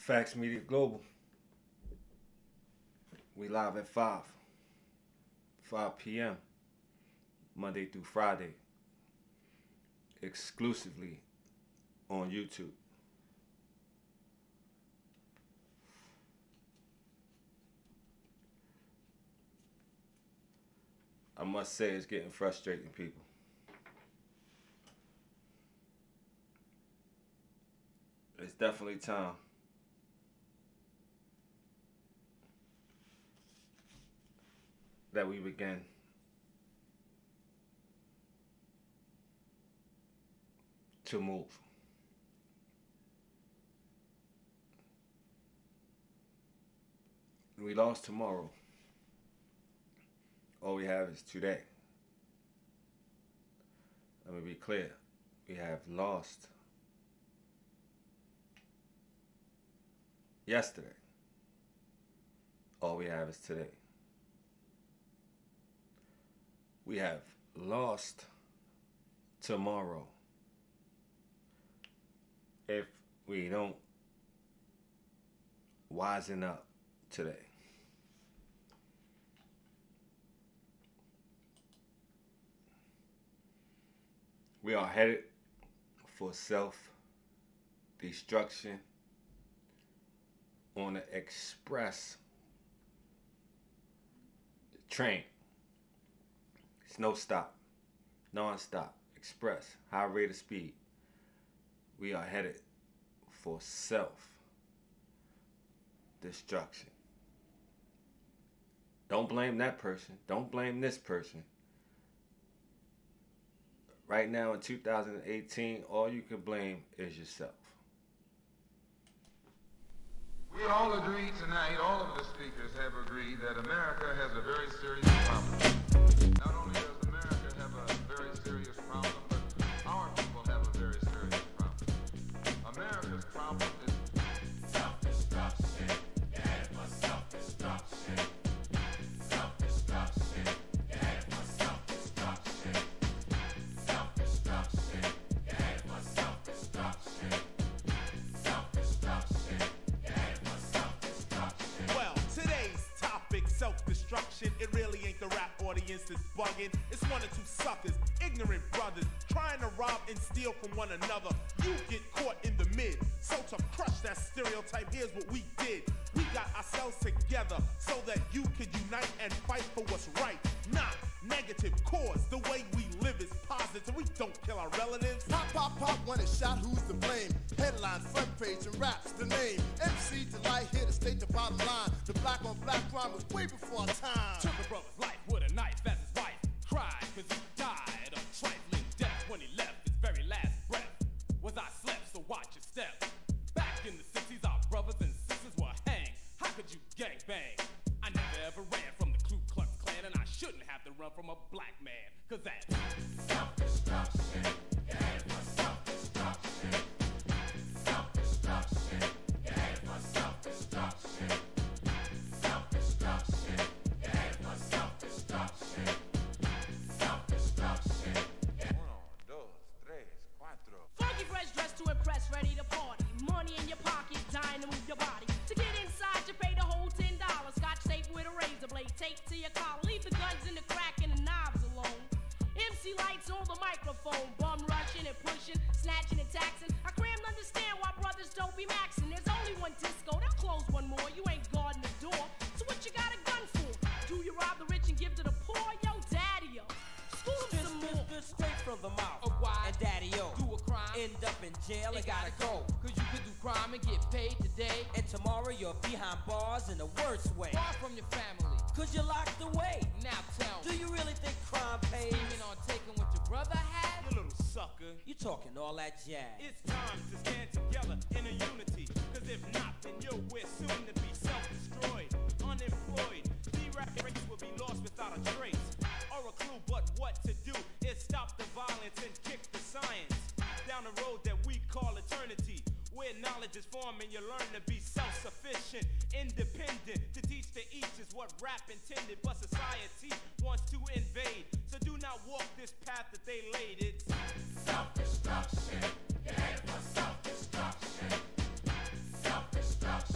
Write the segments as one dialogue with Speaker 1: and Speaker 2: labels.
Speaker 1: Facts Media Global. We live at 5 p.m. Monday through Friday, exclusively on YouTube. I must say it's getting frustrating, people. It's definitely time that we begin to move. We lost tomorrow. All we have is today. Let me be clear. We have lost yesterday. All we have is today. We have lost tomorrow if we don't wisen up today. We are headed for self-destruction on an express train. It's no stop, non-stop, express, high rate of speed. We are headed for self-destruction. Don't blame that person. Don't blame this person. Right now in 2018, all you can blame is yourself.
Speaker 2: We all agree tonight, all of the speakers have agreed that America has a very serious problem. Not only does America have a very serious problem, but our people have a very serious problem. America's problem is self-destruction. You're headed for self-destruction. Self-destruction. You're headed for self-destruction. Self-destruction. You're headed for self-destruction. Self-destruction.
Speaker 3: Well, today's topic, self-destruction. It really ain't the rap audience that's bugging. It's one or two suckers, ignorant brothers, trying to rob and steal from one another. You get caught in the mid. So to crush that stereotype, here's what we did. We got ourselves together so that you could unite and fight for what's right. Not negative cause. The way we live is positive. We don't kill our relatives.
Speaker 4: Pop, pop, pop, when it's shot, who's to blame? Headlines, front page, and raps the name. MC Delight here to state the bottom line. The black on black crime was way before our time.
Speaker 3: Took a brother's life with a knife as his wife. Cried cause he died of trifling death when he left his very last breath. Was I slept, so watch your step. Back in the 60s, our brothers and sisters were hanged. How could you gangbang? I never ever ran from the Ku Klux Klan, and I shouldn't have to run from a black man, cause that's self-destruction. You're headed for self-destruction. Self-destruction. You're headed for self-destruction. Self-destruction. You're headed for self-destruction. Self-destruction. Uno, dos, tres, cuatro.
Speaker 5: Funky fresh dressed to impress, ready to party. Money in your pocket, dying to move your body. To get inside, you pay the whole $10. Scotch tape with a razor blade, tape to your collar. Leave the guns in the crack and the knives alone. MC lights on the microphone, bum rushing and pushing, snatching and taxing. I crammed to understand why brothers don't be maxing. There's only one disco, they'll close one more. You ain't guarding the door, so what you got a gun for? Do you rob the rich and give to the poor? Yo, daddy-o, school them some more.
Speaker 6: Straight from the mouth
Speaker 7: of why
Speaker 6: and daddy-o
Speaker 7: do a crime,
Speaker 6: end up in jail and gotta go.
Speaker 7: Cause you could do crime and get paid today,
Speaker 6: And tomorrow you're behind bars in the worst way.
Speaker 7: far from your family.
Speaker 6: Cause you're locked away.
Speaker 7: Now tell
Speaker 6: Do
Speaker 7: me,
Speaker 6: you really think crime pays?
Speaker 7: scheming on taking what your brother had?
Speaker 3: You little sucker.
Speaker 6: You talking all that jazz.
Speaker 3: It's time to stand together in a unity. Cause if not, then we're soon to be self-destroyed, unemployed. The race will be lost without a trace or a clue. But what to do is stop the violence and kick the science down the road that we call eternity, where knowledge is formed and you learn to be self-sufficient, independent. To teach to each is what rap intended, but society wants to invade. So do not walk this path that they laid. It's self-destruction. You're headed for self-destruction. Self-destruction.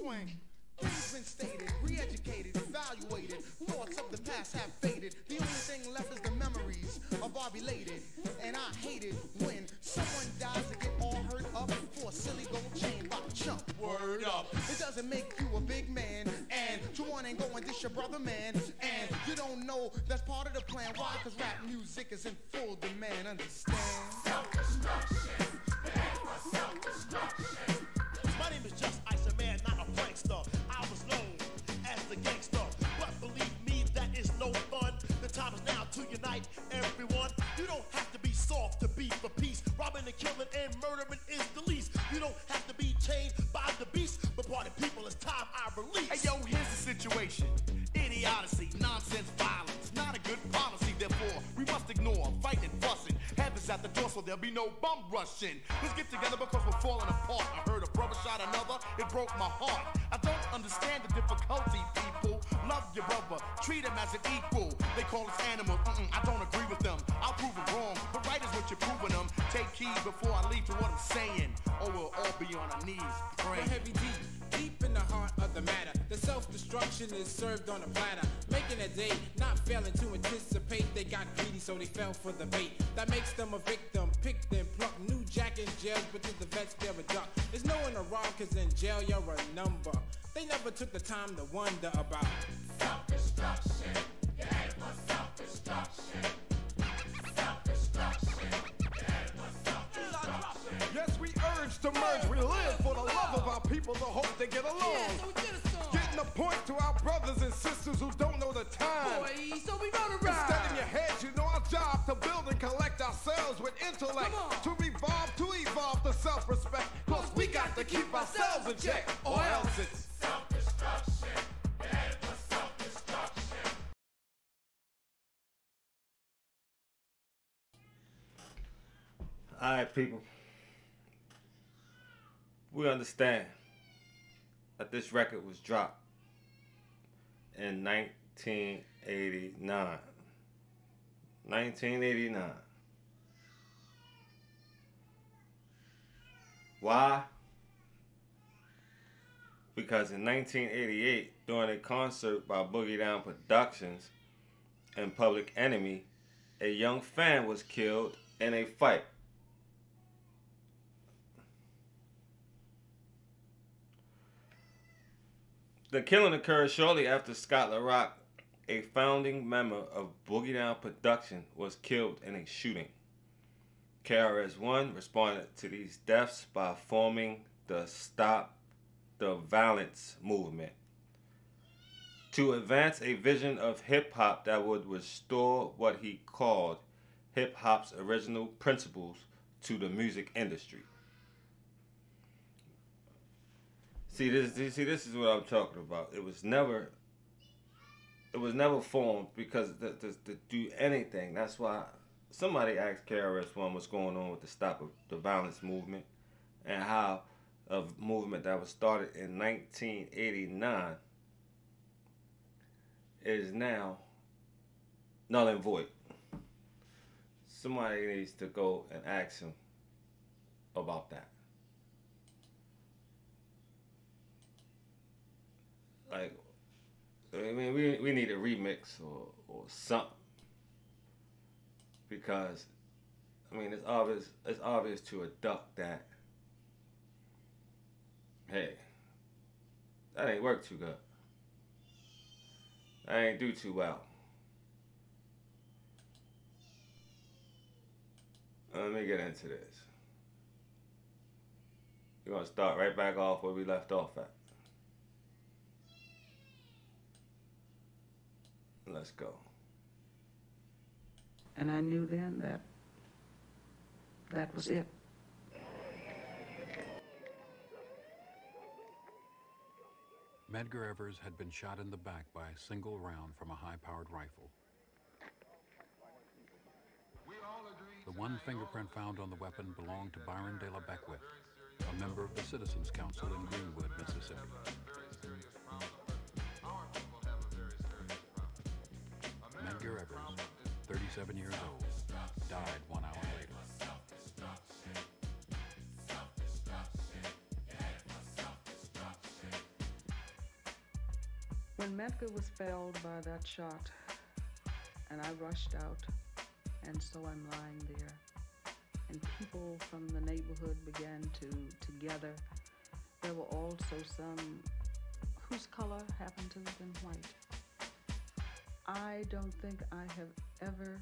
Speaker 4: swing. Things been stated, re-educated, evaluated. Thoughts of the past have faded. The only thing left is the memories of our belated. And I hate it when someone dies to get all hurt up for a silly gold chain by a chump. Word up. It doesn't make you a big man. And you ain't going dish your brother, man. And you don't know that's part of the plan. Why? Cause rap music is in full demand. Understand? Self-destruction. Self-destruction.
Speaker 8: My name is Just Ice, a man, not a prankster. I was known as the gangster, but believe me, that is no fun. The time is now to unite everyone. You don't have to be soft to be for peace. Robbing and killing and murdering is the least. You don't have to be chained by the beast, but party people, it's time I release.
Speaker 9: Hey yo, here's the situation. Idiocy, nonsense, violence, not a good policy, therefore we must ignore fighting and fussing. Heaven's at the door, so there'll be no bum rushing. Let's get together because we're falling apart. I heard a brother shot another, it broke my heart. I don't understand the difficulty, people. Love your brother, treat him as an equal. They call us animals, I don't agree with them. I'll prove it wrong, but right is what you're proving them. Take heed before I leave to what I'm saying, or we'll all be on our knees praying.
Speaker 10: The heavy deep in the heart of the matter. The self-destruction is served on a platter, making a date, not failing to anticipate. They got greedy, so they fell for the bait. That makes them a victim, picked and plucked. New jack in jail, but to the vets they're a duck. There's no one to rob, cause in jail you're a number. They never took the time to wonder about self-destruction. You ain't for self-destruction. Self-destruction.
Speaker 11: Yes, we urge to merge. We live for the love of our people, the hope they get along.
Speaker 7: Yeah, so we get a song.
Speaker 11: Getting the point to our brothers and sisters who don't know the time.
Speaker 7: Boy, so we gonna ride.
Speaker 11: Instead in your heads, you know our job to build and collect ourselves with intellect. To evolve to self-respect. Cause we got to keep ourselves in check, or else it's self-destruction. Yeah, for self-destruction.
Speaker 1: All right, people. We understand that this record was dropped in 1989. 1989. Why? Because in 1988, during a concert by Boogie Down Productions and Public Enemy, a young fan was killed in a fight. The killing occurred shortly after Scott LaRock, a founding member of Boogie Down Production, was killed in a shooting. KRS-One responded to these deaths by forming the Stop the Violence movement to advance a vision of hip-hop that would restore what he called hip-hop's original principles to the music industry. See, this is what I'm talking about. It was never formed because to do anything. That's why somebody asked KRS-One what's going on with the Stop the Violence movement and how a movement that was started in 1989 is now null and void. Somebody needs to go and ask him about that. Like, I mean, we need a remix or something, because I mean it's obvious to a duck that, hey, that ain't work too good. That ain't do too well. Let me get into this. We're gonna start right back off where we left off at. Let's go.
Speaker 12: And I knew then that that was it.
Speaker 13: Medgar Evers had been shot in the back by a single round from a high-powered rifle. The one fingerprint found on the weapon belonged to Byron De La Beckwith, a member of the Citizens Council in Greenwood, Mississippi. Medgar Evers, 37 years old, died 1 hour later.
Speaker 12: When Medgar was felled by that shot, and I rushed out, and so I'm lying there, and people from the neighborhood began to gather. There were also some whose color happened to have been white. I don't think I have ever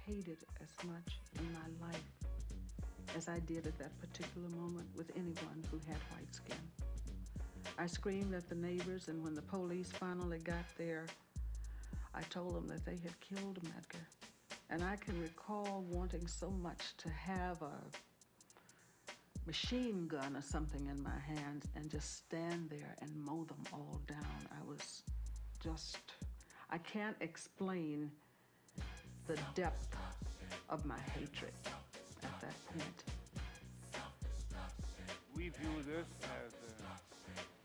Speaker 12: hated as much in my life as I did at that particular moment with anyone who had white skin. I screamed at the neighbors, and when the police finally got there, I told them that they had killed Medgar. And I can recall wanting so much to have a machine gun or something in my hands and just stand there and mow them all down. I was just, I can't explain the depth of my hatred at that point.
Speaker 14: We view this as a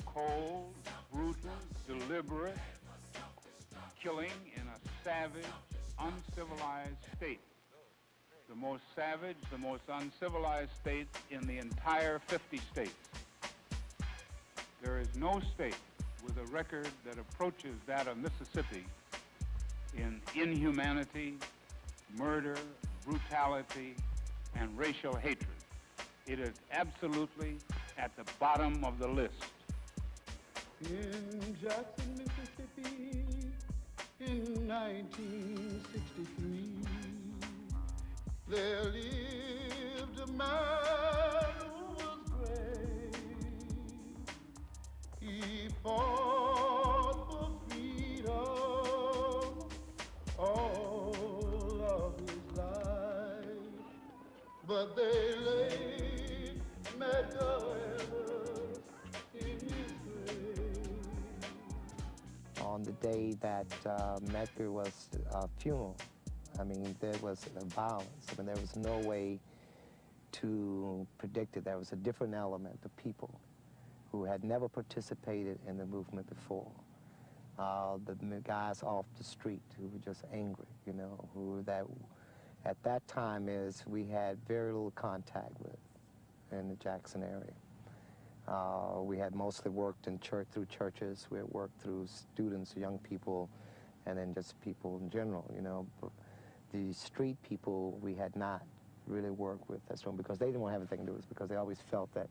Speaker 14: cold, brutal, deliberate killing in a savage, uncivilized state. The most savage, the most uncivilized state in the entire 50 states. There is no state with a record that approaches that of Mississippi in inhumanity, murder, brutality, and racial hatred. It is absolutely at the bottom of the list.
Speaker 15: In Jackson, Mississippi, in 1963, there lived a man who was great. He fought for freedom all of his life, but they laid Medgar Evers in his grave.
Speaker 16: On the day that Medgar was funeral, I mean, there was violence. I mean, there was no way to predict it. There was a different element of people who had never participated in the movement before. The guys off the street who were just angry, you know, who that at that time is we had very little contact with in the Jackson area. We had mostly worked in church, through churches. We had worked through students, young people, and then just people in general, you know. The street people we had not really worked with as well because they didn't want to have anything to do with it because they always felt that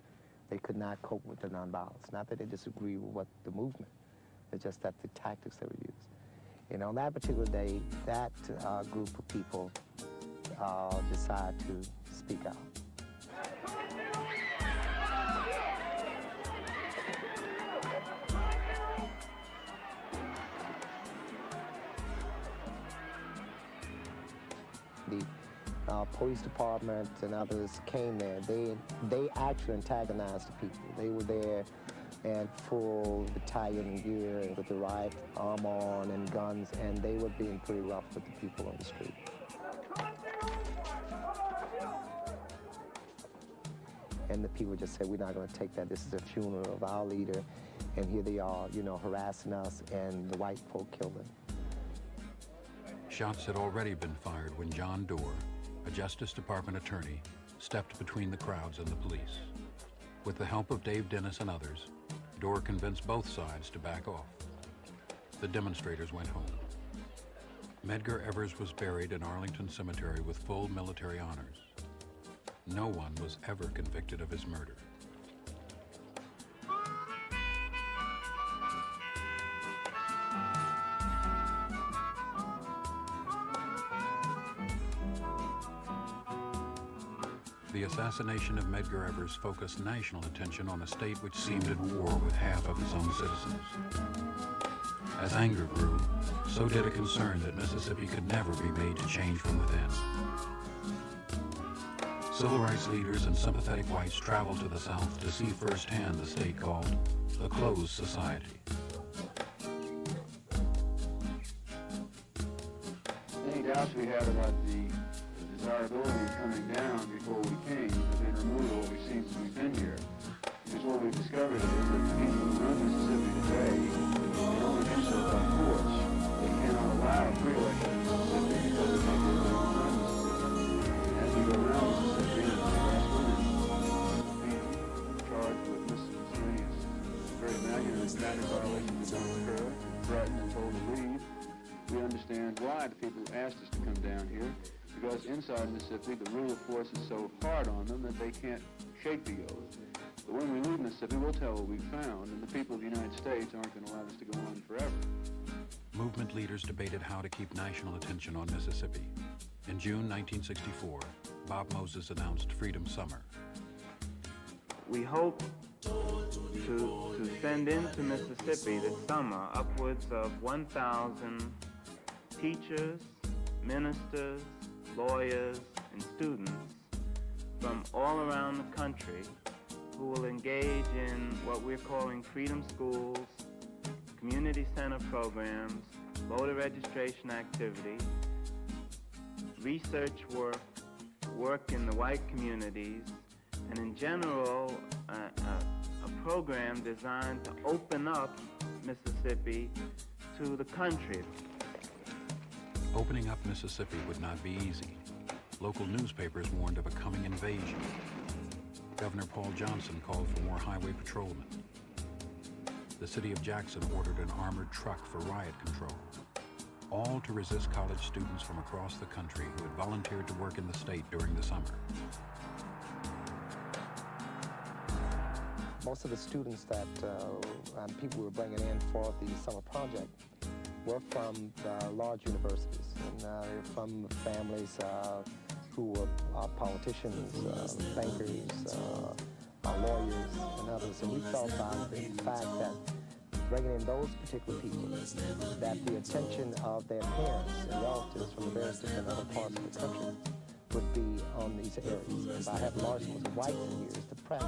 Speaker 16: they could not cope with the nonviolence. Not that they disagree with what the movement, it's just that the tactics that were used. You know, on that particular day, that group of people decided to speak out. The police department and others came there. They actually antagonized the people. They were there in full battalion gear and with the right arm on and guns, and they were being pretty rough with the people on the street. And the people just said, we're not going to take that. This is a funeral of our leader, and here they are, you know, harassing us, and the white folk killed him.
Speaker 13: Shots had already been fired when John Doerr, a Justice Department attorney, stepped between the crowds and the police. With the help of Dave Dennis and others, Doerr convinced both sides to back off. The demonstrators went home. Medgar Evers was buried in Arlington Cemetery with full military honors. No one was ever convicted of his murder. The assassination of Medgar Evers focused national attention on a state which seemed at war with half of its own citizens. As anger grew, so did a concern that Mississippi could never be made to change from within. Civil rights leaders and sympathetic whites traveled to the South to see firsthand the state called a closed society.
Speaker 17: Any doubts we had about the desirability of coming down before we came has been removed what we've seen since we've been here. Because what we've discovered is that the people who run Mississippi today, they only do so by force. They cannot allow free election in Mississippi because they think they're going to run Mississippi. As we go around Mississippi and the last women being charged with miscellaneous, very minor and static violations that don't occur, threatened and told to leave. We understand why the people asked us to come down here, because inside Mississippi the rule of force is so hard on them that they can't shake the oath. But when we leave Mississippi, we'll tell what we found, and the people of the United States aren't going to allow this to go on forever.
Speaker 13: Movement leaders debated how to keep national attention on Mississippi. In June 1964, Bob Moses announced Freedom Summer.
Speaker 18: We hope to send into Mississippi this summer upwards of 1,000 teachers, ministers, lawyers, and students from all around the country who will engage in what we're calling freedom schools, community center programs, voter registration activity, research work in the white communities, and in general, a program designed to open up Mississippi to the country.
Speaker 13: Opening up Mississippi would not be easy. Local newspapers warned of a coming invasion. Governor Paul Johnson called for more highway patrolmen. The city of Jackson ordered an armored truck for riot control, all to resist college students from across the country who had volunteered to work in the state during the summer.
Speaker 16: Most of the students that people were bringing in for the summer project were from large universities, and they're from families who were politicians, bankers, lawyers, and others. And we felt by the fact that bringing in those particular people, that the attention of their parents and relatives from the various different other parts of the country would be on these areas. And by having large numbers of whites in here, the press,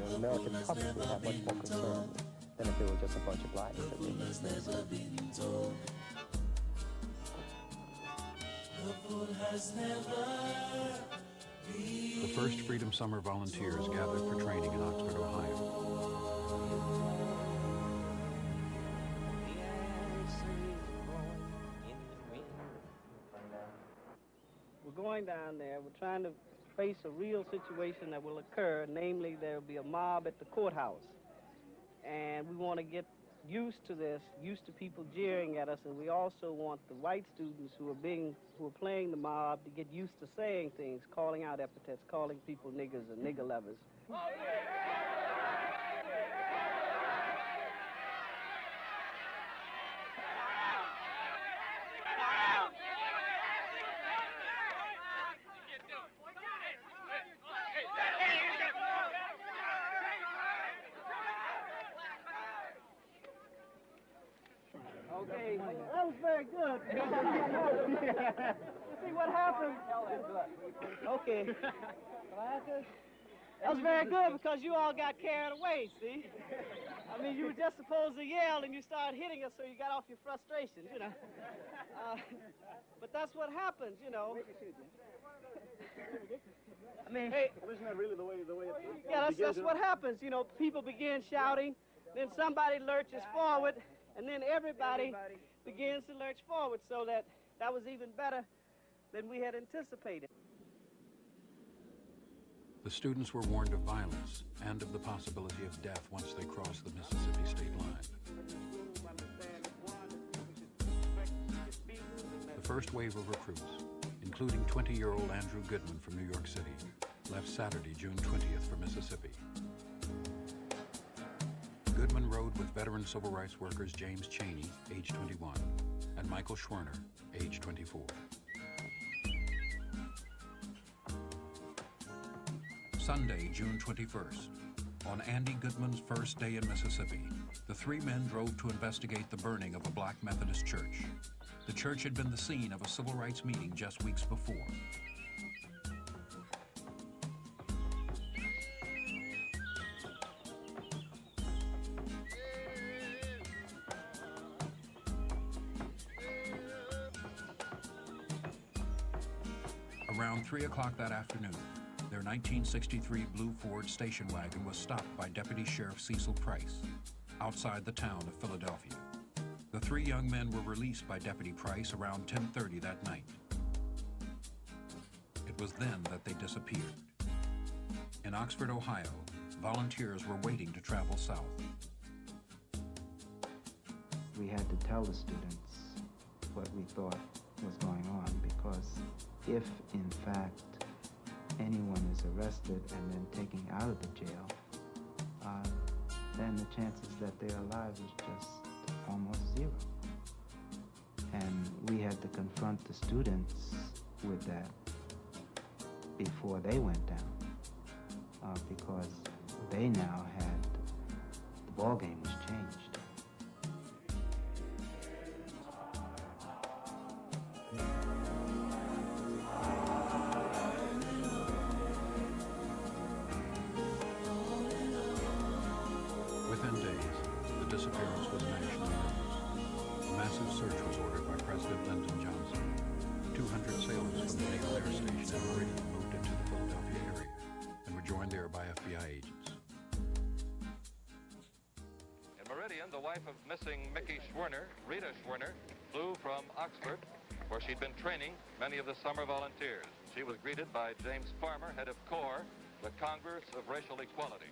Speaker 16: the American public would have much more concern than if there were just a bunch of blacks that did this.
Speaker 13: The first Freedom Summer volunteers gathered for training in Oxford, Ohio.
Speaker 19: We're going down there. We're trying to face a real situation that will occur, namely there will be a mob at the courthouse. And we want to get used to this, used to people jeering at us, and we also want the white students who are playing the mob to get used to saying things, calling out epithets, calling people niggers and nigger lovers. Okay, that was very good. See what happened? Okay. That was very good because you all got carried away, see? I mean, you were just supposed to yell and you started hitting us so you got off your frustrations, you know. But that's what happens, you know. I mean, hey,
Speaker 20: isn't that really the way
Speaker 19: yeah, that's what happens, you know. People begin shouting, then somebody lurches forward, and then everybody begins to lurch forward, so that was even better than we had anticipated.
Speaker 13: The students were warned of violence and of the possibility of death once they crossed the Mississippi state line. The first wave of recruits, including 20-year-old Andrew Goodman from New York City, left Saturday, June 20th for Mississippi. Goodman rode with veteran civil rights workers James Chaney, age 21, and Michael Schwerner, age 24. Sunday, June 21st. On Andy Goodman's first day in Mississippi, the three men drove to investigate the burning of a black Methodist church. The church had been the scene of a civil rights meeting just weeks before. Around 3 o'clock that afternoon, their 1963 blue Ford station wagon was stopped by Deputy Sheriff Cecil Price outside the town of Philadelphia. The three young men were released by Deputy Price around 10:30 that night. It was then that they disappeared. In Oxford, Ohio, volunteers were waiting to travel south.
Speaker 20: we had to tell the students what we thought was going on, because if, in fact, anyone is arrested and then taken out of the jail, then the chances that they're alive is just almost zero. And we had to confront the students with that before they went down, because they now had, the ball game was changed.
Speaker 13: Within days, the disappearance was national news. A massive search was ordered by President Lyndon Johnson. 200 sailors from the Naval Air Station in Meridian moved into the Philadelphia area and were joined there by FBI agents.
Speaker 21: In Meridian, the wife of missing Mickey Schwerner, Rita Schwerner, flew from Oxford, where she'd been training many of the summer volunteers. She was greeted by James Farmer, head of CORE, the Congress of Racial Equality.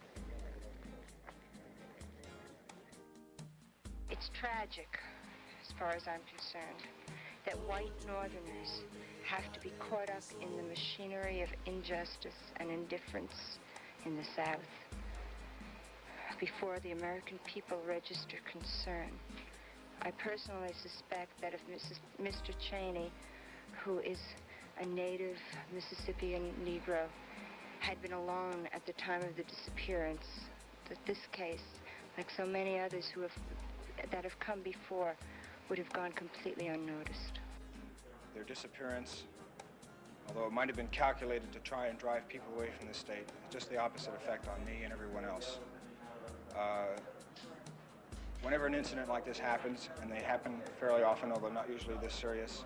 Speaker 22: It's tragic, as far as I'm concerned, that white Northerners have to be caught up in the machinery of injustice and indifference in the South before the American people register concern. I personally suspect that if Mr. Cheney, who is a native Mississippian Negro, had been alone at the time of the disappearance, that this case, like so many others that have come before, would have gone completely unnoticed.
Speaker 23: Their disappearance, although it might have been calculated to try and drive people away from the state, had just the opposite effect on me and everyone else. Whenever an incident like this happens, and they happen fairly often, although not usually this serious,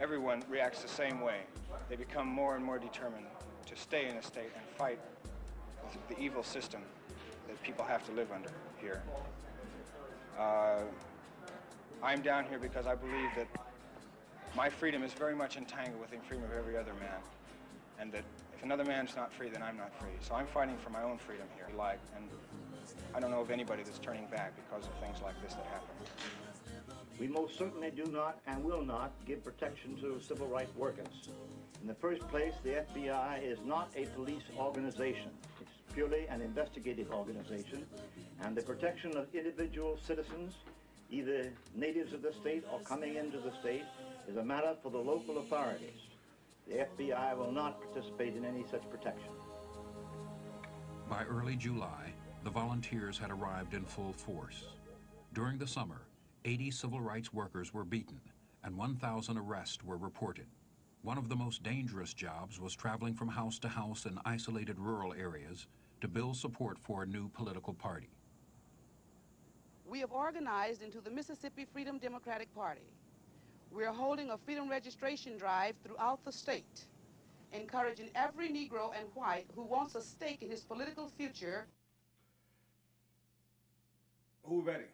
Speaker 23: everyone reacts the same way. They become more and more determined to stay in the state and fight with the evil system that people have to live under here. I'm down here because I believe that my freedom is very much entangled with the freedom of every other man, and that if another man's not free, then I'm not free. So I'm fighting for my own freedom here, and I don't know of anybody that's turning back because of things like this that happen.
Speaker 24: We most certainly do not and will not give protection to civil rights workers. In the first place, the FBI is not a police organization. It's purely an investigative organization, and the protection of individual citizens, either natives of the state or coming into the state, is a matter for the local authorities. The FBI will not participate in any such protection.
Speaker 13: By early July, the volunteers had arrived in full force. During the summer, 80 civil rights workers were beaten, and 1,000 arrests were reported. One of the most dangerous jobs was traveling from house to house in isolated rural areas to build support for a new political party.
Speaker 25: We have organized into the Mississippi Freedom Democratic Party. We are holding a freedom registration drive throughout the state, encouraging every Negro and white who wants a stake in his political future.
Speaker 1: Who ready?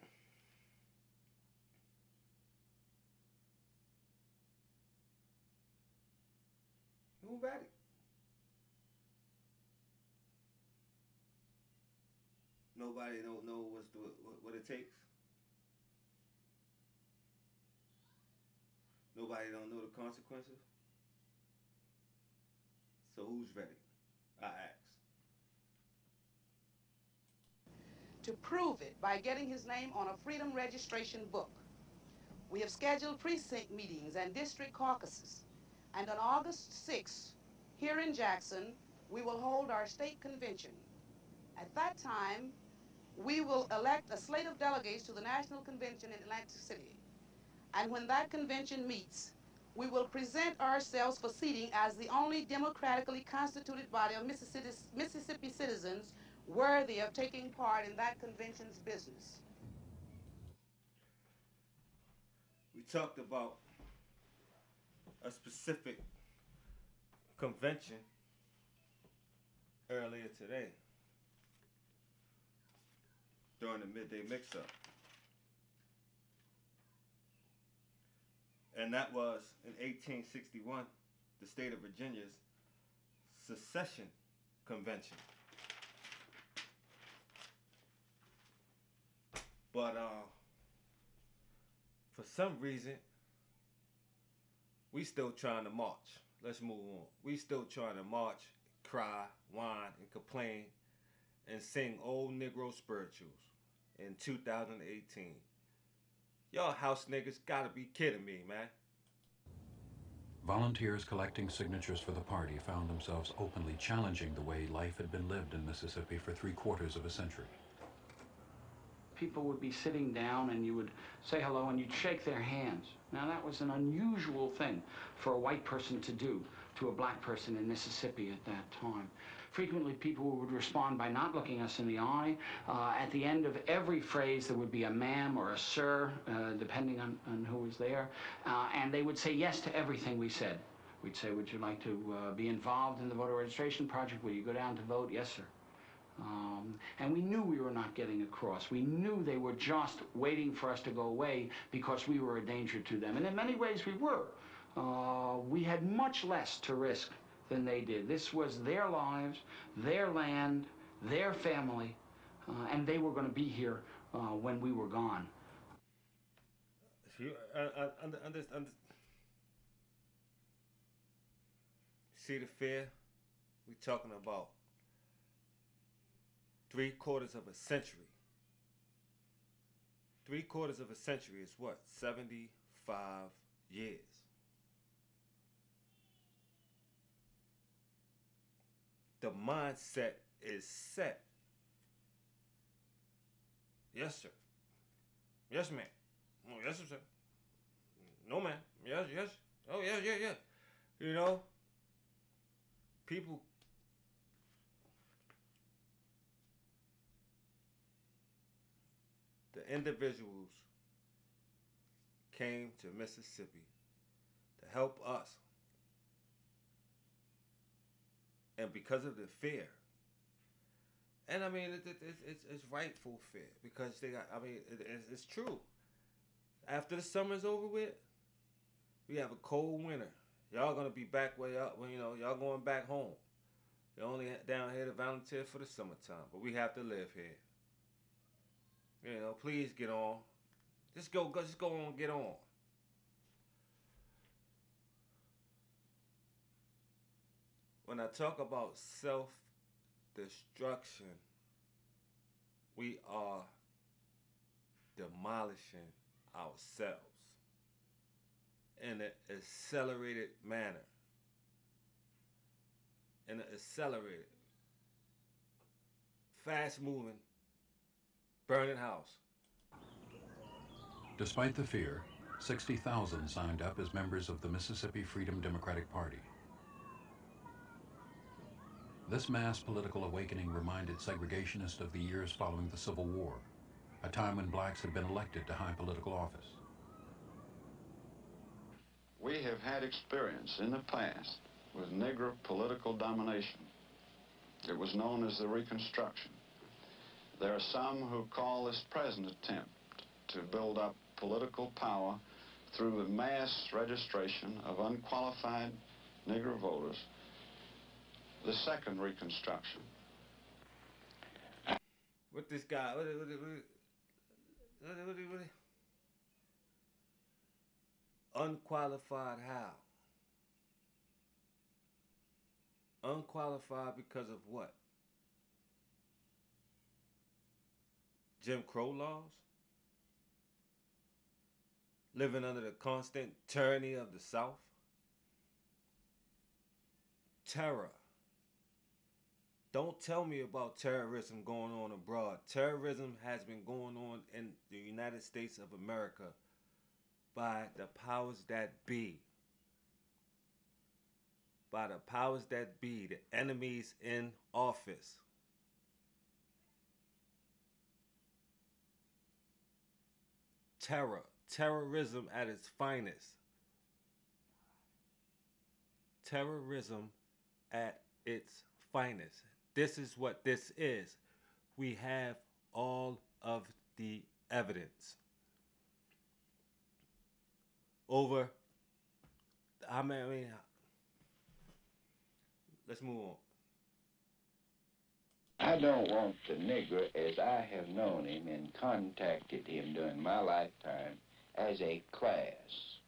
Speaker 1: Who ready? Nobody don't know what it takes. Nobody don't know the consequences. So who's ready? I ask.
Speaker 25: To prove it by getting his name on a freedom registration book. We have scheduled precinct meetings and district caucuses. And on August 6th, here in Jackson, we will hold our state convention. At that time, we will elect a slate of delegates to the National Convention in Atlantic City. And when that convention meets, we will present ourselves for seating as the only democratically constituted body of Mississippi citizens worthy of taking part in that convention's business.
Speaker 1: We talked about a specific convention earlier today during the midday mix-up. And that was in 1861, the state of Virginia's secession convention. But For some reason, we still trying to march. Let's move on. We still trying to march, cry, whine, and complain, and sing old Negro spirituals in 2018. Y'all house niggas gotta be kidding me, man.
Speaker 13: Volunteers collecting signatures for the party found themselves openly challenging the way life had been lived in Mississippi for 3/4 of a century.
Speaker 2: People would be sitting down and you would say hello and you'd shake their hands. Now that was an unusual thing for a white person to do to a black person in Mississippi at that time. Frequently people would respond by not looking us in the eye. At the end of every phrase there would be a ma'am or a sir, depending on who was there, and they would say yes to everything we said. We'd say, would you like to be involved in the voter registration project? Will you go down to vote? Yes, sir. And we knew we were not getting across. We knew they were just waiting for us to go away because we were a danger to them. And in many ways we were. We had much less to risk than they did. This was their lives, their land, their family, and they were going to be here when we were gone.
Speaker 1: If you see the fear? We talking about 3/4 of a century. 3/4 of a century is what? 75 years. The mindset is set. Yes, sir. Yes, ma'am. Oh, yes, sir. No, ma'am. Yes, yes. Oh, yeah, yeah, yeah. You know, people. The individuals came to Mississippi to help us. And because of the fear, and I mean, it's rightful fear because they got, I mean, it's true. After the summer's over with, we have a cold winter. Y'all gonna be back where y'all, you know, y'all going back home. You're only down here to volunteer for the summertime, but we have to live here. You know, please get on. Just go on and get on. When I talk about self-destruction, we are demolishing ourselves in an accelerated manner. In an accelerated, fast-moving, burning house.
Speaker 13: Despite the fear, 60,000 signed up as members of the Mississippi Freedom Democratic Party. This mass political awakening reminded segregationists of the years following the Civil War, a time when blacks had been elected to high political office.
Speaker 3: We have had experience in the past with Negro political domination. It was known as the Reconstruction. There are some who call this present attempt to build up political power through the mass registration of unqualified Negro voters the second Reconstruction.
Speaker 1: What this guy, what unqualified how? Unqualified because of what? Jim Crow laws? Living under the constant tyranny of the South? Terror. Don't tell me about terrorism going on abroad. Terrorism has been going on in the United States of America by the powers that be. By the powers that be, the enemies in office. Terror. Terrorism at its finest. Terrorism at its finest. This is what this is. We have all of the evidence. Over, I mean, let's move on.
Speaker 4: I don't want the Negro, as I have known him and contacted him during my lifetime, as a class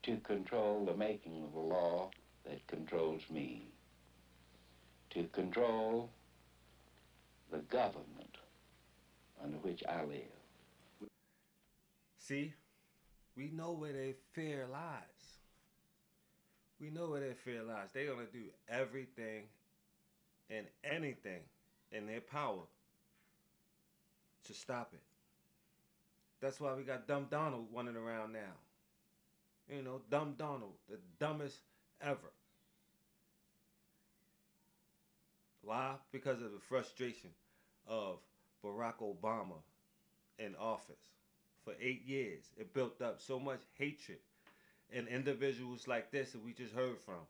Speaker 4: to control the making of the law that controls me, to control the government under which I live.
Speaker 1: See, we know where their fear lies. We know where their fear lies. They're going to do everything and anything in their power to stop it. That's why we got Dumb Donald running around now. You know, Dumb Donald, the dumbest ever. Why? Because of the frustration of Barack Obama in office. For 8 years, it built up so much hatred in individuals like this that we just heard from.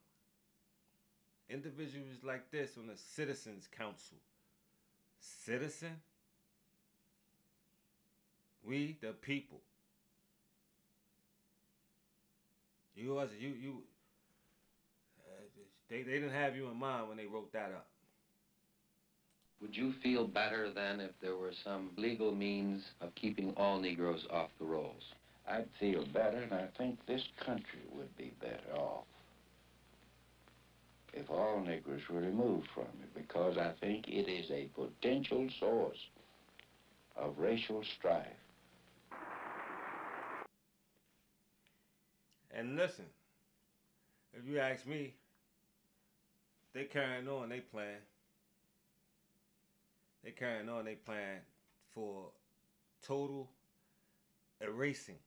Speaker 1: Individuals like this on the Citizens Council. Citizen? We the people. They didn't have you in mind when they wrote that up.
Speaker 4: Would you feel better then if there were some legal means of keeping all Negroes off the rolls?
Speaker 5: I'd feel better, and I think this country would be better off if all Negroes were removed from it, because I think it is a potential source of racial strife.
Speaker 1: And listen, if you ask me, they carrying on they plan. They carrying on they plan for total erasing.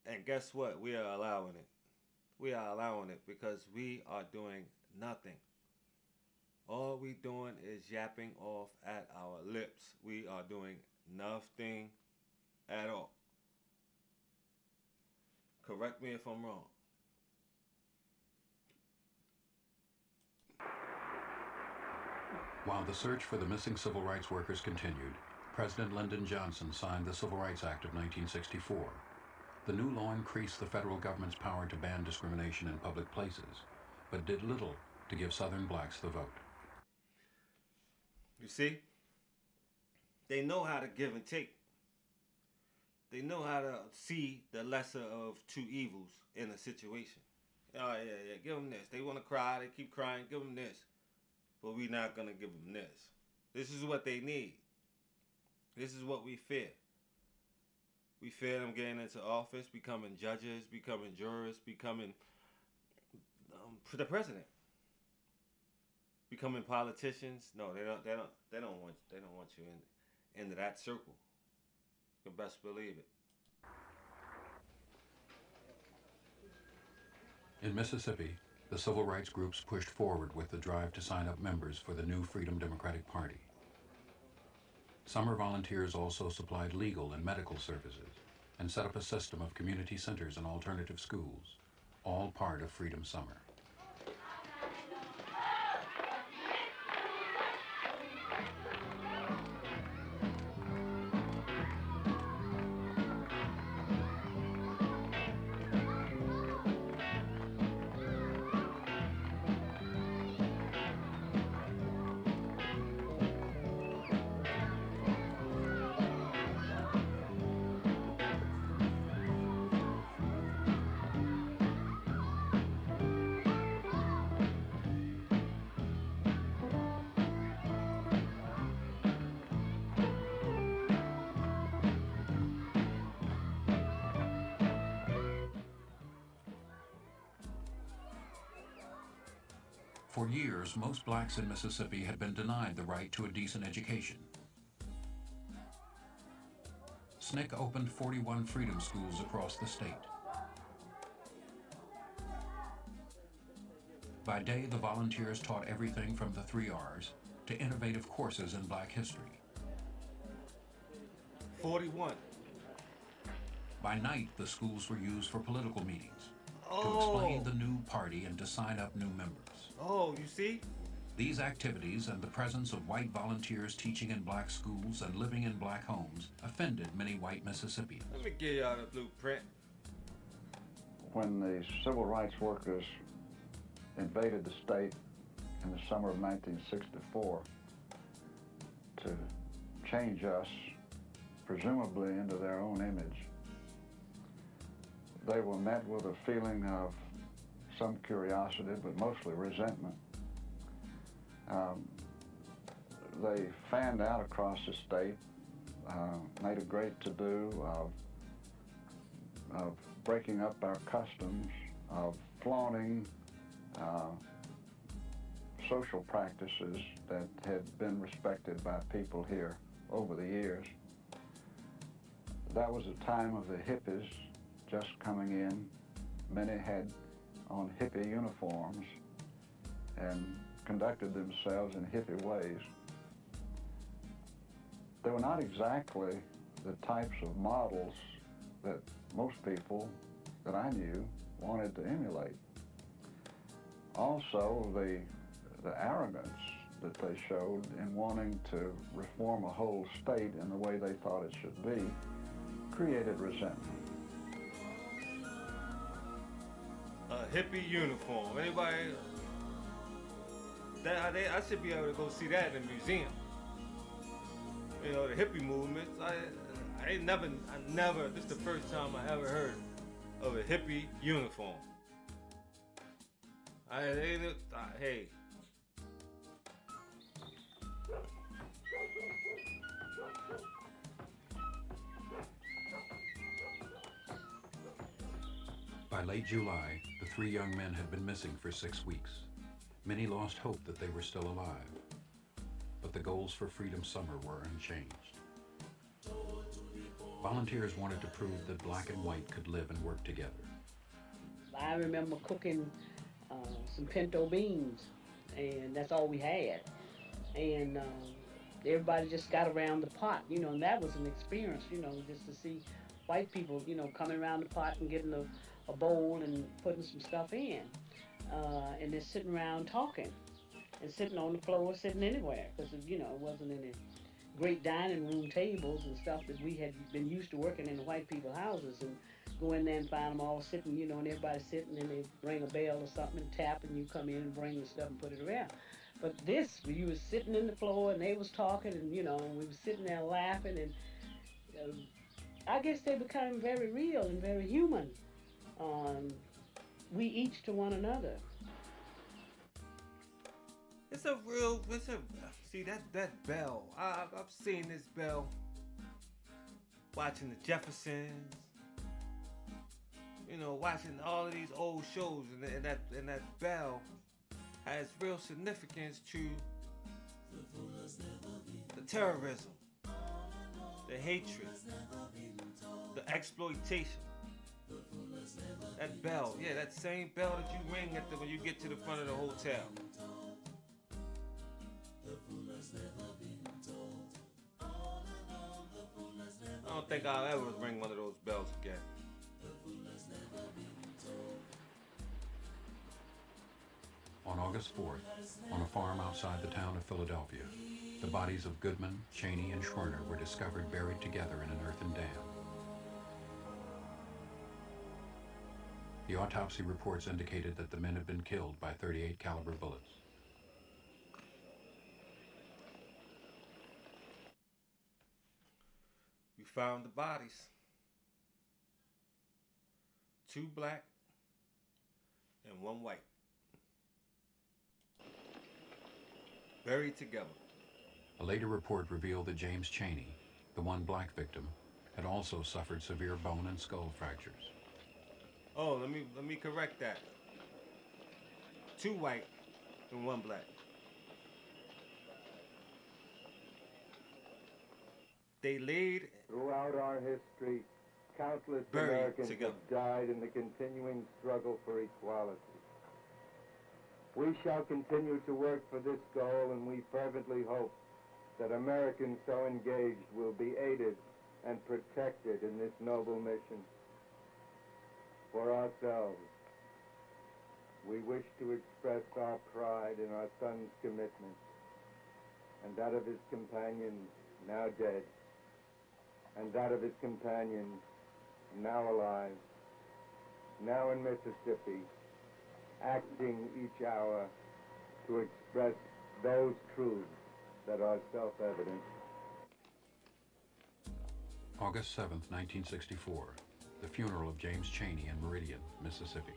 Speaker 1: And guess what? We are allowing it. We are allowing it because we are doing nothing. All we doing is yapping off at our lips. We are doing nothing at all. Correct me if I'm wrong.
Speaker 13: While the search for the missing civil rights workers continued, President Lyndon Johnson signed the Civil Rights Act of 1964. The new law increased the federal government's power to ban discrimination in public places, but did little to give Southern blacks the vote.
Speaker 1: You see? They know how to give and take. They know how to see the lesser of two evils in a situation. Oh, yeah, give them this. They want to cry. They keep crying. Give them this. But we're not going to give them this. This is what they need. This is what we fear. We fear them getting into office, becoming judges, becoming jurors, becoming the president, becoming politicians. No, they don't want you into that circle. You can best believe it.
Speaker 13: In Mississippi, the civil rights groups pushed forward with the drive to sign up members for the new Freedom Democratic Party. Summer volunteers also supplied legal and medical services and set up a system of community centers and alternative schools, all part of Freedom Summer. For years, most blacks in Mississippi had been denied the right to a decent education. SNCC opened 41 freedom schools across the state. By day, the volunteers taught everything from the 3 R's to innovative courses in black history.
Speaker 1: 41.
Speaker 13: By night, the schools were used for political meetings, to explain the new party and to sign up new members.
Speaker 1: Oh, you see?
Speaker 13: These activities and the presence of white volunteers teaching in black schools and living in black homes offended many white Mississippians.
Speaker 1: Let me give y'all the blueprint.
Speaker 17: When the civil rights workers invaded the state in the summer of 1964 to change us
Speaker 6: presumably into their own image. They were met with a feeling of some curiosity, but mostly resentment. They fanned out across the state, made a great to-do of breaking up our customs, of flaunting social practices that had been respected by people here over the years. That was a time of the hippies just coming in. Many had on hippie uniforms and conducted themselves in hippie ways. They were not exactly the types of models that most people that I knew wanted to emulate. Also, the arrogance that they showed in wanting to reform a whole state in the way they thought it should be created resentment.
Speaker 1: A hippie uniform. Anybody? I should be able to go see that in a museum. You know, the hippie movements. I never. This is the first time I ever heard of a hippie uniform. Hey.
Speaker 13: By late July, the three young men had been missing for 6 weeks. Many lost hope that they were still alive, but the goals for Freedom Summer were unchanged. Volunteers wanted to prove that black and white could live and work together.
Speaker 19: I remember cooking some pinto beans, and that's all we had. And everybody just got around the pot, you know, and that was an experience, you know, just to see white people, you know, coming around the pot and getting a bowl and putting some stuff in. And then sitting around talking and sitting on the floor, sitting anywhere, because, you know, it wasn't any great dining room tables and stuff that we had been used to working in the white people houses, and go in there and find them all sitting, you know, and everybody sitting, and they ring a bell or something and tap, and you come in and bring the stuff and put it around. But this, you was sitting in the floor and they was talking, and, you know, and we was sitting there laughing, and I guess they became very real and very human. We each to one another.
Speaker 1: See that bell. I've seen this bell watching the Jeffersons, you know, watching all of these old shows, and that bell has real significance to the terrorism, the hatred, the exploitation. That bell, yeah, that same bell that you ring when you get to the front of the hotel. I don't think I'll ever ring one of those bells again.
Speaker 13: On August 4th, on a farm outside the town of Philadelphia, the bodies of Goodman, Cheney, and Schwerner were discovered buried together in an earthen dam. The autopsy reports indicated that the men had been killed by .38 caliber bullets.
Speaker 1: We found the bodies. 2 black and 1 white. Buried together.
Speaker 13: A later report revealed that James Cheney, the one black victim, had also suffered severe bone and skull fractures.
Speaker 1: Oh, let me correct that. 2 white and 1 black. They laid
Speaker 7: throughout our history, countless
Speaker 1: buried
Speaker 7: Americans
Speaker 1: together.
Speaker 7: have died in the continuing struggle for equality. We shall continue to work for this goal, and we fervently hope that Americans so engaged will be aided and protected in this noble mission. For ourselves, we wish to express our pride in our son's commitment and that of his companions now dead, and that of his companions now alive, now in Mississippi, acting each hour to express those truths that are self-evident.
Speaker 13: August 7th, 1964, the funeral of James Chaney in Meridian, Mississippi.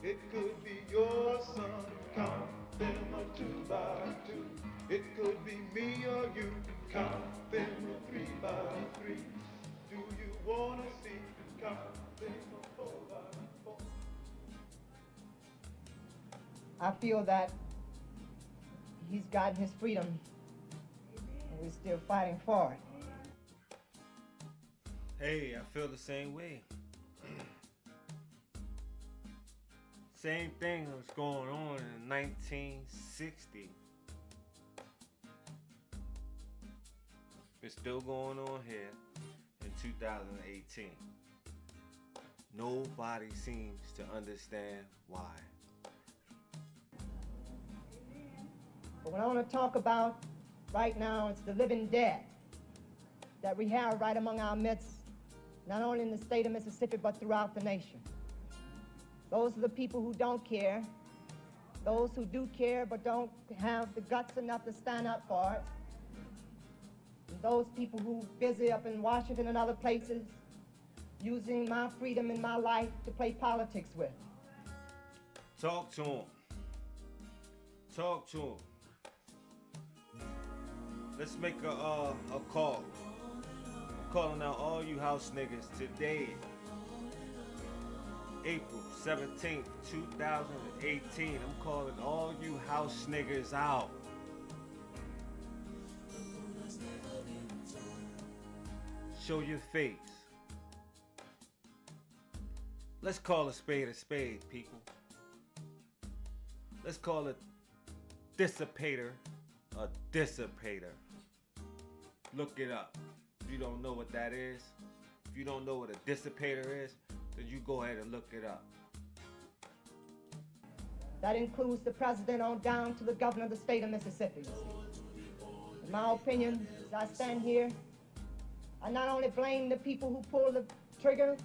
Speaker 15: It could be your son, count them a 2 by 2. It could be me or you, count them a 3 by 3. Do you wanna see, count them a 4 by 4?
Speaker 8: I feel that he's gotten his freedom, and we're still fighting for it.
Speaker 1: Hey, I feel the same way. Same thing was going on in 1960. It's still going on here in 2018. Nobody seems to understand why.
Speaker 8: But what I want to talk about right now is the living dead that we have right among our midst, not only in the state of Mississippi, but throughout the nation. Those are the people who don't care, those who do care but don't have the guts enough to stand up for it, and those people who are busy up in Washington and other places using my freedom and my life to play politics with.
Speaker 1: Talk to him. Talk to him. Let's make a call. I'm calling out all you house niggas today, April 17th, 2018. I'm calling all you house niggas out. Show your face. Let's call a spade, people. Let's call a dissipator a dissipator. Look it up. If you don't know what that is, if you don't know what a dissipator is, then you go ahead and look it up.
Speaker 8: That includes the president on down to the governor of the state of Mississippi. In my opinion, as I stand here, I not only blame the people who pulled the trigger,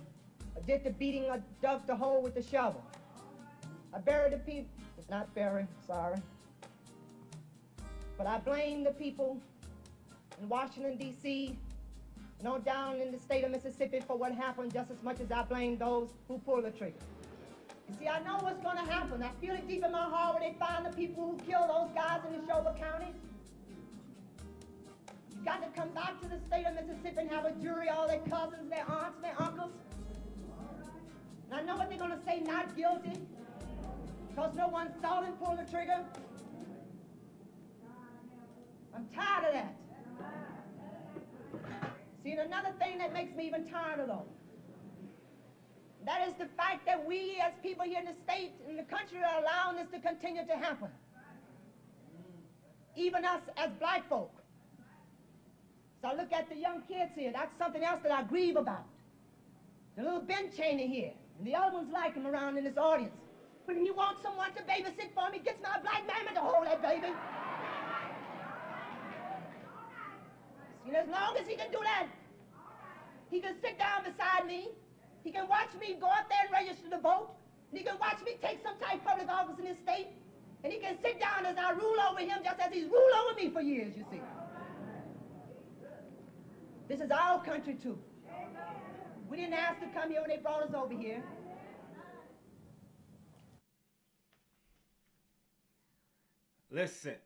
Speaker 8: or did the beating, or dug the hole with the shovel. I bury the people, not bury, sorry. But I blame the people in Washington, D.C., and on down in the state of Mississippi for what happened just as much as I blame those who pulled the trigger. You see, I know what's going to happen. I feel it deep in my heart when they find the people who killed those guys in Neshoba County. You've got to come back to the state of Mississippi and have a jury, all their cousins, their aunts, their uncles. And I know what they're going to say, not guilty, because no one saw them pull the trigger. I'm tired of that. See, and another thing that makes me even tired of those, that is the fact that we as people here in the state and the country are allowing this to continue to happen. Even us as black folk. So I look at the young kids here, that's something else that I grieve about. The little Ben Chaney here, and the other ones like him around in this audience. When he wants someone to babysit for him, he gets my black mama to hold that baby. And as long as he can do that, he can sit down beside me, he can watch me go out there and register to vote, and he can watch me take some type of public office in his state, and he can sit down as I rule over him just as he's ruled over me for years, you see. This is our country too. We didn't ask to come here when they brought us over here.
Speaker 1: Listen.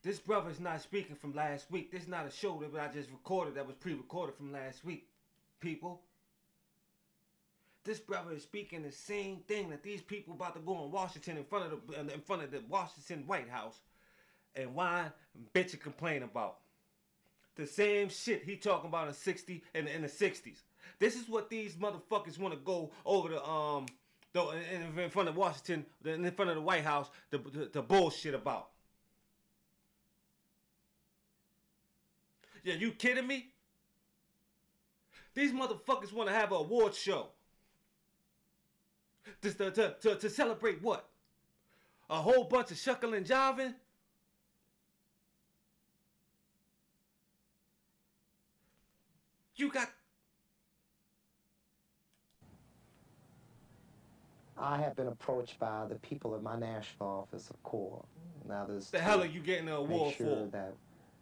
Speaker 1: This brother's not speaking from last week. This is not a show that I just recorded that was pre-recorded from last week, people. This brother is speaking the same thing that these people about to go in Washington in front of the Washington White House and whine and bitch and complain about. The same shit he talking about in the 60s. This is what these motherfuckers want to go over to in front of Washington, in front of the White House, the bullshit about. Yeah, you kidding me? These motherfuckers want to have an award show. To celebrate what? A whole bunch of shuckling and jiving? You got...
Speaker 16: I have been approached by the people of my national office of Corps and others.
Speaker 1: The hell are you getting an award
Speaker 16: for?
Speaker 1: That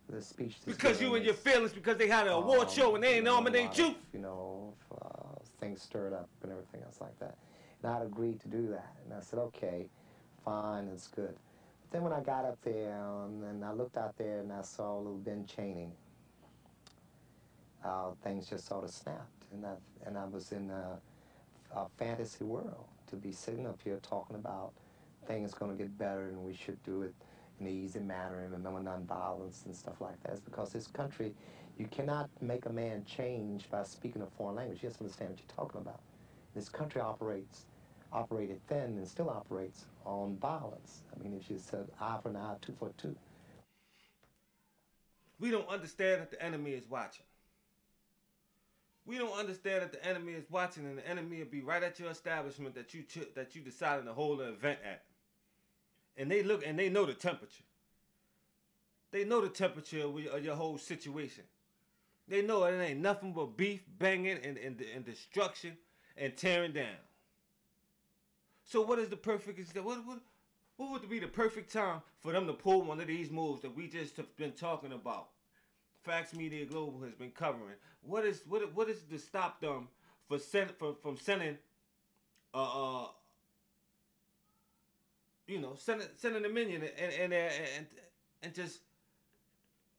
Speaker 16: the speech
Speaker 1: because you and your feelings, because they had an award show and they ain't nominate you.
Speaker 16: You know, things stirred up and everything else like that. And I'd agreed to do that. And I said, okay, fine, it's good. But then when I got up there and I looked out there and I saw little Ben Chaney, things just sort of snapped. And I was in a fantasy world to be sitting up here talking about things going to get better and we should do it in an easy manner and remember nonviolence and stuff like that. It's because this country, you cannot make a man change by speaking a foreign language. You have to understand what you're talking about. This country operated then and still operates on violence. I mean, if you said eye for an eye, tooth for a tooth.
Speaker 1: We don't understand that the enemy is watching. We don't understand that the enemy is watching, and the enemy will be right at your establishment that you decided to hold an event at. And they look and they know the temperature. They know the temperature of your whole situation. They know it ain't nothing but beef, banging, and destruction and tearing down. So what is the perfect? What would be the perfect time for them to pull one of these moves that we just have been talking about? Fax Media Global has been covering. What is to stop them from sending sending a minion and just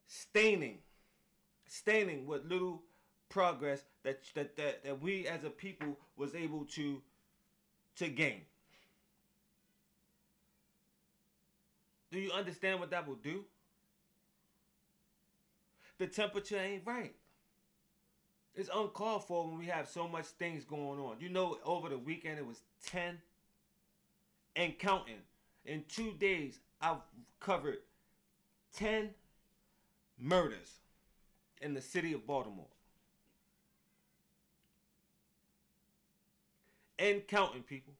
Speaker 1: staining with little progress that we as a people was able to gain. Do you understand what that will do? The temperature ain't right. It's uncalled for when we have so much things going on. You know, over the weekend it was 10 and counting. In 2 days, I've covered 10 murders in the city of Baltimore. And counting, people.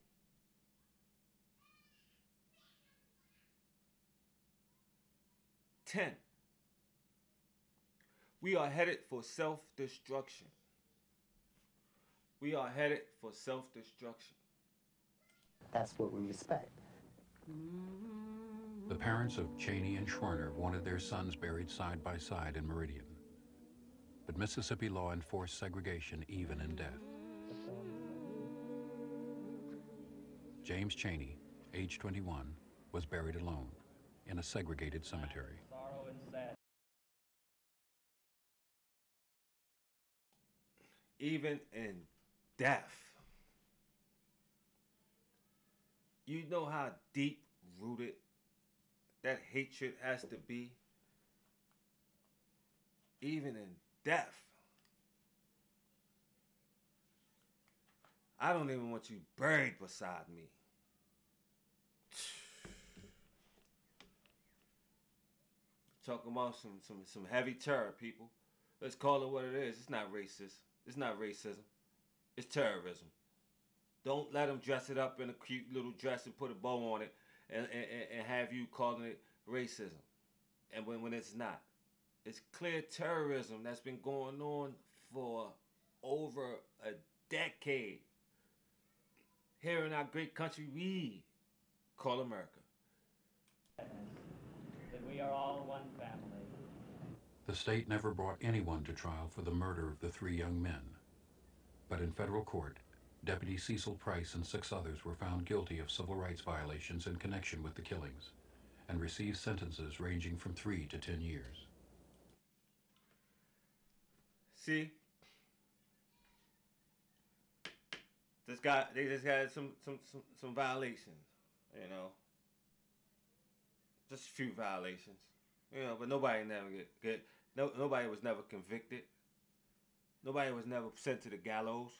Speaker 1: We are headed for self-destruction. We are headed for self-destruction.
Speaker 16: That's what we respect.
Speaker 13: The parents of Chaney and Schwerner wanted their sons buried side by side in Meridian. But Mississippi law enforced segregation even in death. James Chaney, age 21, was buried alone in a segregated cemetery.
Speaker 1: Even in death. You know how deep-rooted that hatred has to be? Even in death. I don't even want you buried beside me. Talking about some heavy terror, people. Let's call it what it is. It's not racist. It's not racism. It's terrorism. Don't let them dress it up in a cute little dress and put a bow on it and have you calling it racism. And when it's not. It's clear terrorism that's been going on for over a decade. Here in our great country we call America.
Speaker 9: That we are all one family.
Speaker 13: The state never brought anyone to trial for the murder of the 3 young men. But in federal court, Deputy Cecil Price and 6 others were found guilty of civil rights violations in connection with the killings and received sentences ranging from 3 to 10 years.
Speaker 1: See? They just had some violations, you know. Just a few violations. You know, but nobody never nobody was never convicted. Nobody was never sent to the gallows.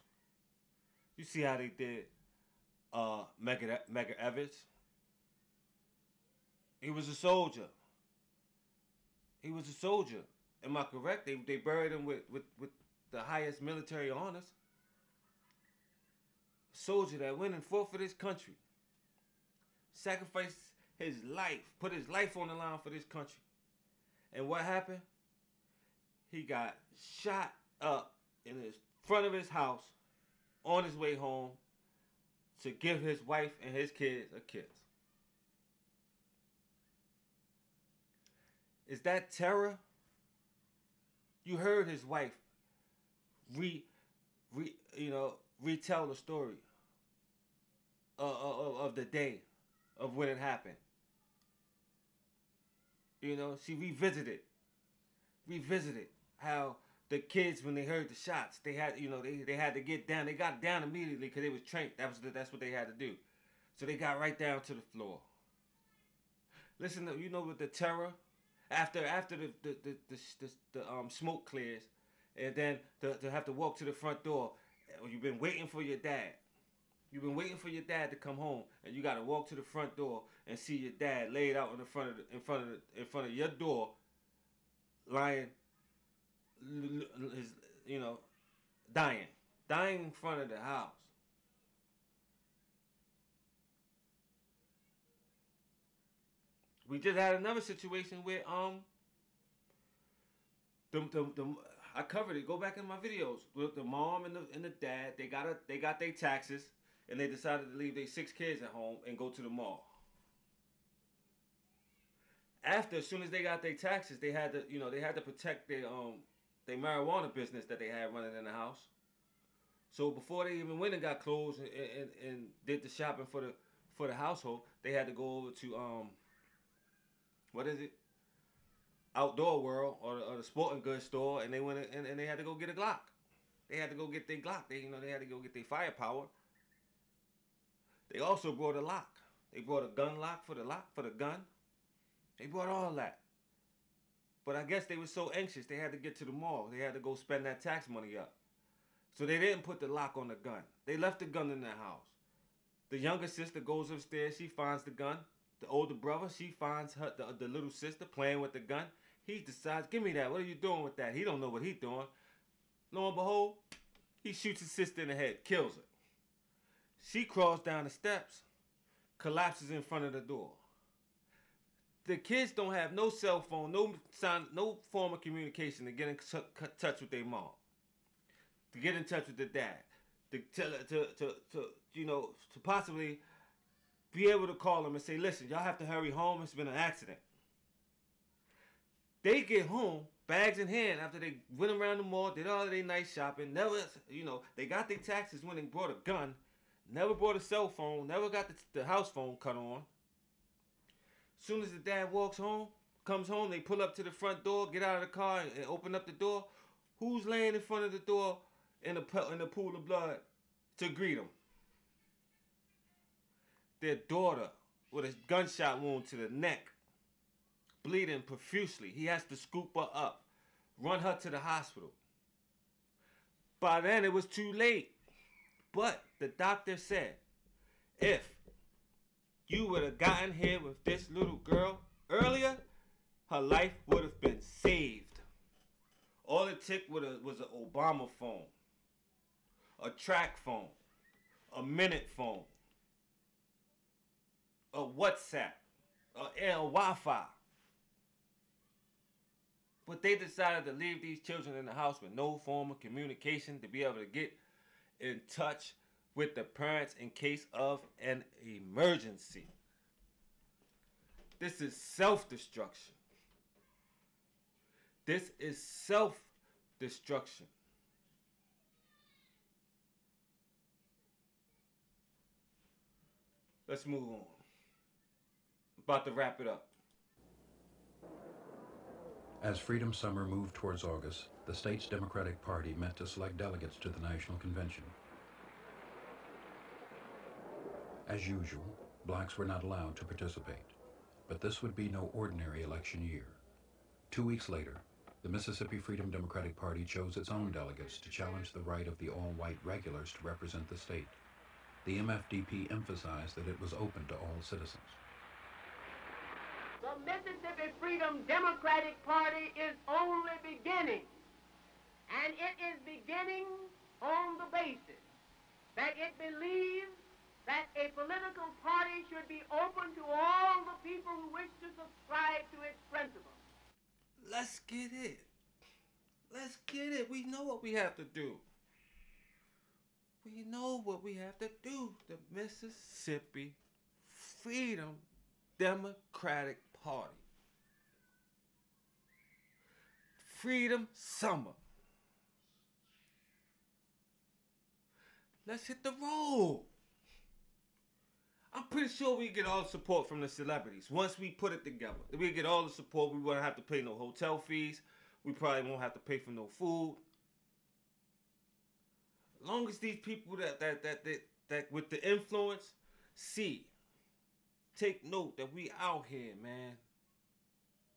Speaker 1: You see how they did Medgar Evers? He was a soldier. He was a soldier. Am I correct? They buried him with the highest military honors. A soldier that went and fought for this country. Sacrificed his life, put his life on the line for this country. And what happened? He got shot up in the front of his house on his way home to give his wife and his kids a kiss. Is that terror? You heard his wife retell the story of the day of when it happened. You know, she revisited how the kids, when they heard the shots, they had, you know, they had to get down. They got down immediately because they was trained. That's what they had to do. So they got right down to the floor. Listen to, you know, with the terror, after the smoke clears, and then to have to walk to the front door, you've been waiting for your dad. You've been waiting for your dad to come home, and you got to walk to the front door and see your dad laid out in front of your door, lying, you know, dying in front of the house. We just had another situation where I covered it. Go back in my videos with the mom and the dad. They got their taxes, and they decided to leave their 6 kids at home and go to the mall. As soon as they got their taxes, they had to protect their marijuana business that they had running in the house. So before they even went and got clothes and did the shopping for the household, they had to go over to Outdoor World or the sporting goods store, and they went and they had to go get a Glock. They had to go get their Glock. They had to go get their firepower. They also brought a lock. They brought a gun lock for the gun. They brought all that. But I guess they were so anxious, they had to get to the mall. They had to go spend that tax money up. So they didn't put the lock on the gun. They left the gun in the house. The younger sister goes upstairs. She finds the gun. The older brother, she finds the little sister playing with the gun. He decides, give me that. What are you doing with that? He don't know what he's doing. Lo and behold, he shoots his sister in the head, kills her. She crawls down the steps, collapses in front of the door. The kids don't have no cell phone, no form of communication to get in touch with their mom, to get in touch with the dad, to possibly be able to call them and say, listen, y'all have to hurry home. It's been an accident. They get home, bags in hand, after they went around the mall, did all of their nice shopping. Never, they got their taxes when they brought a gun. Never brought a cell phone. Never got the house phone cut on. Soon as the dad comes home, they pull up to the front door, get out of the car, and open up the door. Who's laying in front of the door in a pool of blood to greet them? Their daughter with a gunshot wound to the neck, bleeding profusely. He has to scoop her up, run her to the hospital. By then, it was too late. But the doctor said, if you would have gotten here with this little girl earlier, her life would have been saved. All it took was an Obama phone, a track phone, a minute phone, a WhatsApp, a Wi-Fi. But they decided to leave these children in the house with no form of communication to be able to get in touch with the parents in case of an emergency. This is self-destruction. This is self-destruction. Let's move on. About to wrap it up.
Speaker 13: As Freedom Summer moved towards August, the state's Democratic Party met to select delegates to the National Convention. As usual, blacks were not allowed to participate, but this would be no ordinary election year. 2 weeks later, the Mississippi Freedom Democratic Party chose its own delegates to challenge the right of the all-white regulars to represent the state. The MFDP emphasized that it was open to all citizens.
Speaker 10: The Mississippi Freedom Democratic Party is only beginning. And it is beginning on the basis that it believes that a political party should be open to all the people who wish to subscribe to its principles.
Speaker 1: Let's get it. Let's get it. We know what we have to do. We know what we have to do. The Mississippi Freedom Democratic Party. Freedom Summer. Let's hit the road. I'm pretty sure we get all the support from the celebrities. Once we put it together, we get all the support. We won't have to pay no hotel fees. We probably won't have to pay for no food. As long as these people that with the influence see, take note that we out here, man.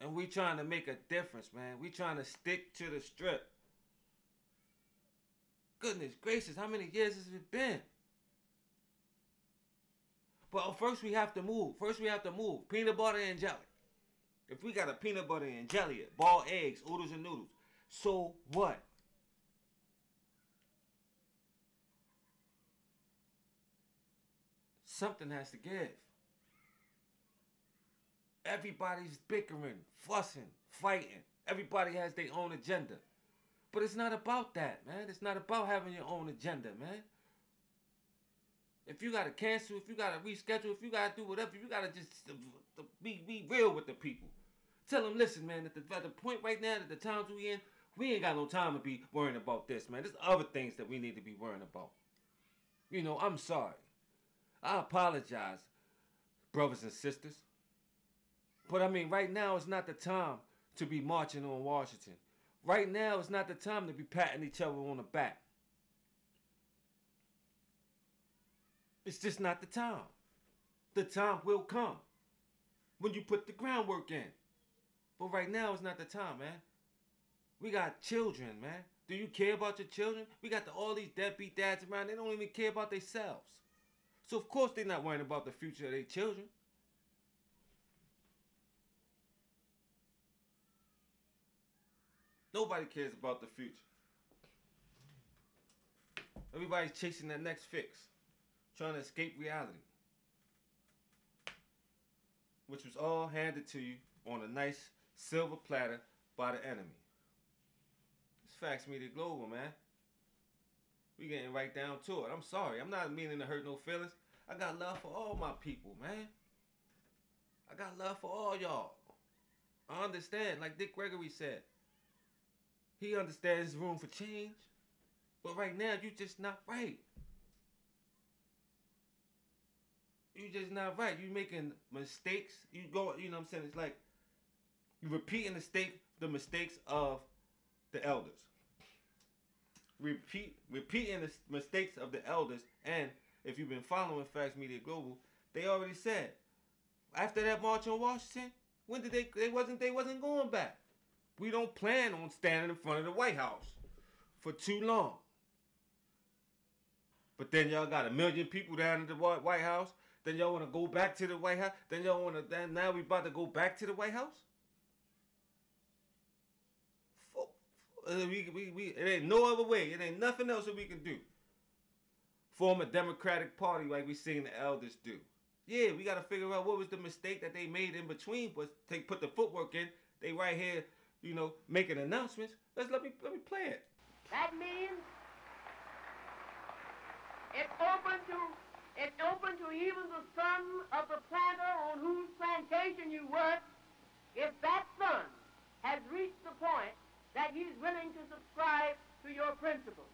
Speaker 1: And we trying to make a difference, man. We trying to stick to the strip. Goodness gracious, how many years has it been? But first we have to move. Peanut butter and jelly. If we got a peanut butter and jelly, boiled eggs, oodles and noodles, so what? Something has to give. Everybody's bickering, fussing, fighting. Everybody has their own agenda. But it's not about that, man. It's not about having your own agenda, man. If you got to cancel, if you got to reschedule, if you got to do whatever, you got to just be real with the people. Tell them, listen, man, at the point right now, at the times we in, we ain't got no time to be worrying about this, man. There's other things that we need to be worrying about. You know, I'm sorry. I apologize, brothers and sisters. But I mean, right now is not the time to be marching on Washington. Right now is not the time to be patting each other on the back. It's just not the time. The time will come when you put the groundwork in. But right now is not the time, man. We got children, man. Do you care about your children? We got all these deadbeat dads around. They don't even care about themselves. So of course they're not worrying about the future of their children. Nobody cares about the future. Everybody's chasing that next fix, trying to escape reality, which was all handed to you on a nice silver platter by the enemy. It's Facts Media Global, man. We getting right down to it. I'm sorry. I'm not meaning to hurt no feelings. I got love for all my people, man. I got love for all y'all. I understand, like Dick Gregory said. He understands room for change. But right now, you just not right. You just not right. You making mistakes. You go, you know what I'm saying? It's like you repeating the mistakes of the elders. Repeating the mistakes of the elders. And if you've been following Facts Media Global, they already said after that march on Washington, when did they wasn't going back. We don't plan on standing in front of the White House for too long. But then y'all got 1 million people down at the White House. Then y'all want to go back to the White House. Then y'all want to. Then now we about to go back to the White House. It ain't no other way. It ain't nothing else that we can do. Form a Democratic Party like we seen the elders do. Yeah, we got to figure out what was the mistake that they made in between. But they put the footwork in. They right here, you know, making announcements. Let me play it.
Speaker 10: That means it's open to even the son of the planter on whose plantation you work, if that son has reached the point that he's willing to subscribe to your principles.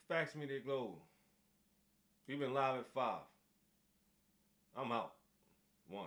Speaker 1: Facts Media Global. We've been live at 5. I'm out. 1.